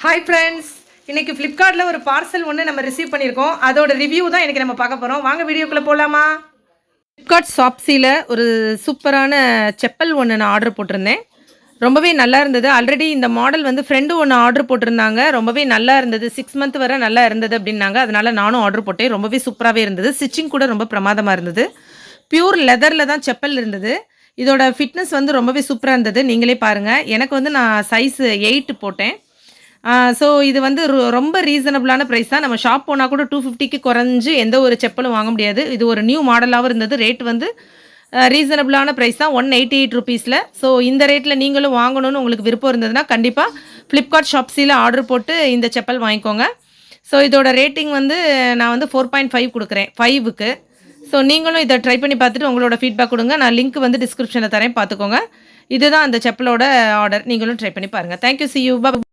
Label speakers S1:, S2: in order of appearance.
S1: Hi friends, இன்றைக்கி ஃப்ளிப்கார்ட்டில் ஒரு பார்சல் ஒன்று நம்ம ரிசீவ் பண்ணியிருக்கோம். அதோட ரிவ்யூ தான் இன்றைக்கி நம்ம பார்க்க போகிறோம். வாங்க வீடியோக்குள்ளே போகலாமா? ஃப்ளிப்கார்ட் ஷாப்ஸியில் ஒரு சூப்பரான செப்பல் ஒன்று நான் ஆர்டர் போட்டிருந்தேன். ரொம்பவே நல்லா இருந்தது. ஆல்ரெடி இந்த மாடல் வந்து ஃப்ரெண்டு ஒன்று ஆர்டர் போட்டிருந்தாங்க. ரொம்பவே நல்லா இருந்தது. 6 மந்த் வரை நல்லா இருந்தது அப்படின்னாங்க. அதனால் நானும் ஆர்டர் போட்டேன். ரொம்பவே சூப்பராகவே இருந்தது. ஸ்டிச்சிங் கூட ரொம்ப பிரமாதமாக இருந்தது. பியூர் லெதரில் தான் செப்பல் இருந்தது. இதோட ஃபிட்னஸ் வந்து ரொம்பவே சூப்பராக இருந்தது. நீங்களே பாருங்கள். எனக்கு வந்து நான் சைஸ் 8 போட்டேன். ஸோ இது வந்து ரொம்ப ரீசனபிளான ப்ரைஸ் தான். நம்ம ஷாப் போனால் கூட 250க்கு குறைஞ்சு எந்த ஒரு செப்பலும் வாங்க முடியாது. இது ஒரு நியூ மாடலாகவும் இருந்தது. ரேட் வந்து ரீசனபிளான ப்ரைஸ் தான், 188 ருபீஸில். ஸோ இந்த ரேட்டில் நீங்களும் வாங்கணும்னு உங்களுக்கு விருப்பம் இருந்ததுன்னா கண்டிப்பாக ஃப்ளிப்கார்ட் ஷாப்ஸில் ஆர்டர் போட்டு இந்த செப்பல் வாங்கிக்கோங்க. ஸோ இதோட ரேட்டிங் வந்து நான் வந்து 4.5 கொடுக்குறேன் 5க்கு. ஸோ நீங்களும் இதை ட்ரை பண்ணி பார்த்துட்டு உங்களோட ஃபீட்பேக் கொடுங்க. நான் லிங்க் வந்து டிஸ்கிரிப்ஷனில் தரேன், பார்த்துக்கோங்க. இதுதான் அந்த செப்பலோட ஆர்டர். நீங்களும் ட்ரை பண்ணி பாருங்கள். Thank you, see you. Bye.